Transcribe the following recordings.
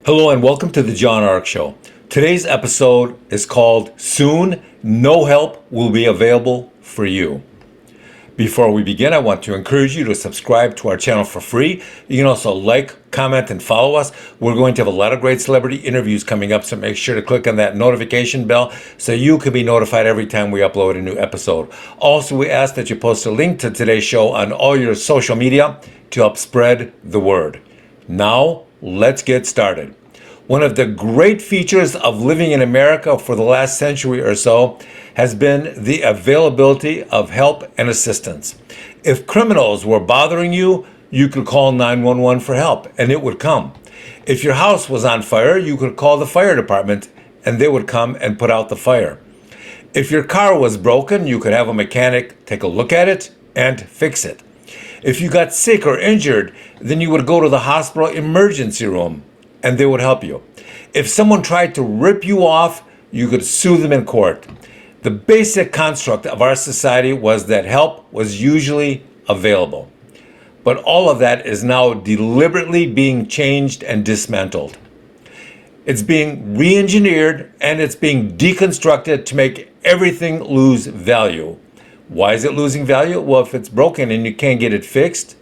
Hello and welcome to the John Ark Show. Today's episode is called Soon No Help Will Be Available for You. Before we begin, I want to encourage you to subscribe to our channel for free. You can also like, comment, and follow us. We're going to have a lot of great celebrity interviews coming up, so make sure to click on that notification bell so you can be notified every time we upload a new episode. Also, we ask that you post a link to today's show on all your social media to help spread the word. Now, let's get started. One of the great features of living in America for the last century or so has been the availability of help and assistance. If criminals were bothering you, you could call 911 for help and it would come. If your house was on fire, you could call the fire department and they would come and put out the fire. If your car was broken, you could have a mechanic take a look at it and fix it. If you got sick or injured, then you would go to the hospital emergency room and they would help you. If someone tried to rip you off, you could sue them in court. The basic construct of our society was that help was usually available. But all of that is now deliberately being changed and dismantled. It's being re-engineered and it's being deconstructed to make everything lose value. Why is it losing value? Well, if it's broken and you can't get it fixed,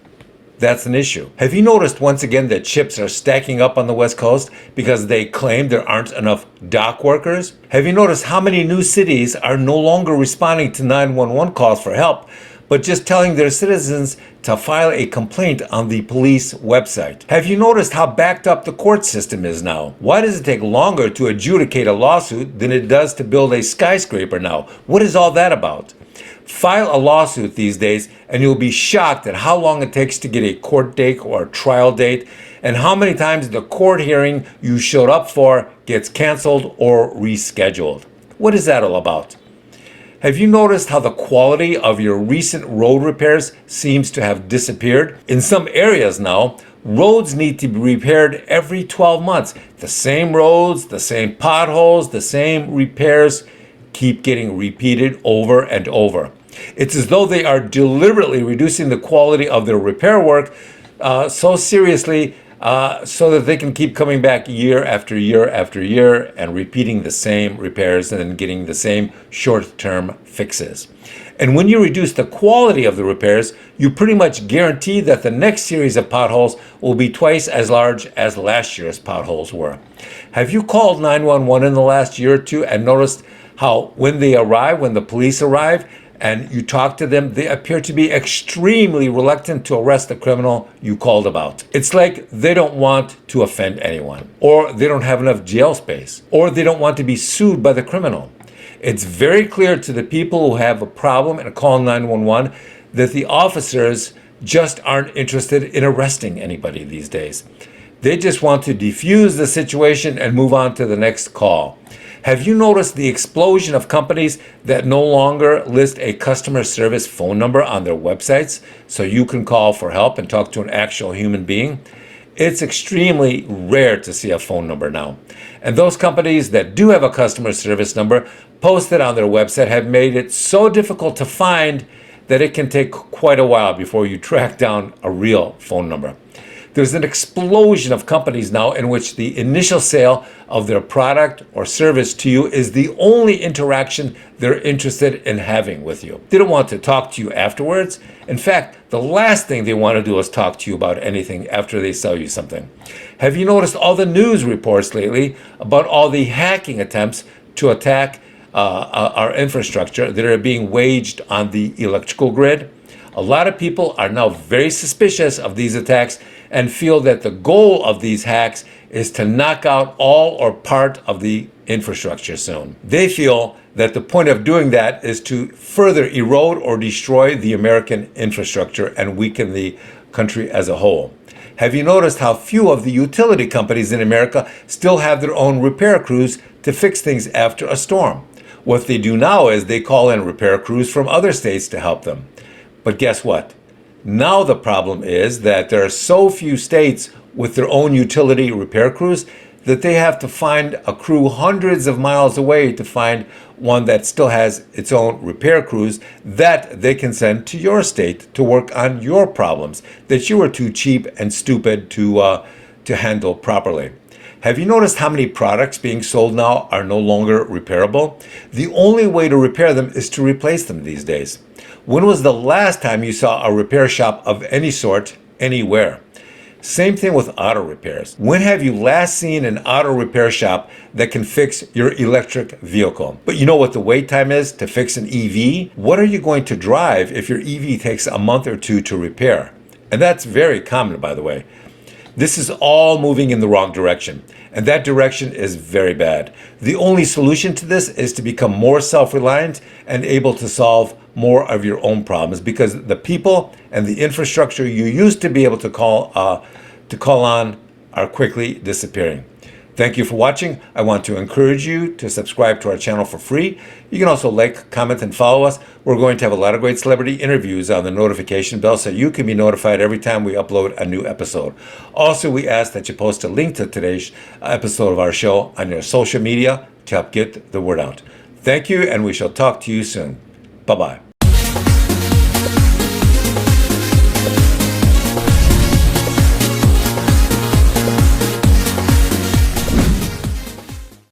that's an issue. Have you noticed once again that chips are stacking up on the West Coast because they claim there aren't enough dock workers? Have you noticed how many new cities are no longer responding to 911 calls for help, but just telling their citizens to file a complaint on the police website? Have you noticed how backed up the court system is now? Why does it take longer to adjudicate a lawsuit than it does to build a skyscraper now? What is all that about? File a lawsuit these days and you'll be shocked at how long it takes to get a court date or a trial date and how many times the court hearing you showed up for gets canceled or rescheduled. What is that all about? Have you noticed how the quality of your recent road repairs seems to have disappeared? In some areas now, roads need to be repaired every 12 months. The same roads, the same potholes, the same repairs keep getting repeated over and over. It's as though they are deliberately reducing the quality of their repair work so seriously so that they can keep coming back year after year after year and repeating the same repairs and then getting the same short-term fixes. And when you reduce the quality of the repairs, you pretty much guarantee that the next series of potholes will be twice as large as last year's potholes were. Have you called 911 in the last year or two and noticed how when the police arrive, and you talk to them, they appear to be extremely reluctant to arrest the criminal you called about. It's like they don't want to offend anyone, or they don't have enough jail space, or they don't want to be sued by the criminal. It's very clear to the people who have a problem and call 911 that the officers just aren't interested in arresting anybody these days. They just want to defuse the situation and move on to the next call. Have you noticed the explosion of companies that no longer list a customer service phone number on their websites so you can call for help and talk to an actual human being? It's extremely rare to see a phone number now. And those companies that do have a customer service number posted on their website have made it so difficult to find that it can take quite a while before you track down a real phone number. There's an explosion of companies now in which the initial sale of their product or service to you is the only interaction they're interested in having with you. They don't want to talk to you afterwards. In fact, the last thing they want to do is talk to you about anything after they sell you something. Have you noticed all the news reports lately about all the hacking attempts to attack our infrastructure that are being waged on the electrical grid? A lot of people are now very suspicious of these attacks and feel that the goal of these hacks is to knock out all or part of the infrastructure soon. They feel that the point of doing that is to further erode or destroy the American infrastructure and weaken the country as a whole. Have you noticed how few of the utility companies in America still have their own repair crews to fix things after a storm? What they do now is they call in repair crews from other states to help them. But guess what? Now the problem is that there are so few states with their own utility repair crews that they have to find a crew hundreds of miles away to find one that still has its own repair crews that they can send to your state to work on your problems that you are too cheap and stupid to handle properly. Have you noticed how many products being sold now are no longer repairable? The only way to repair them is to replace them these days. When was the last time you saw a repair shop of any sort anywhere? Same thing with auto repairs. When have you last seen an auto repair shop that can fix your electric vehicle? But you know what the wait time is to fix an EV? What are you going to drive if your EV takes a month or two to repair? And that's very common, by the way. This is all moving in the wrong direction, and that direction is very bad. The only solution to this is to become more self-reliant and able to solve more of your own problems, because the people and the infrastructure you used to be able to call on are quickly disappearing. Thank you for watching. I want to encourage you to subscribe to our channel for free. You can also like, comment, and follow us. We're going to have a lot of great celebrity interviews on the notification bell so you can be notified every time we upload a new episode. Also, we ask that you post a link to today's episode of our show on your social media to help get the word out. Thank you, and we shall talk to you soon. Bye-bye.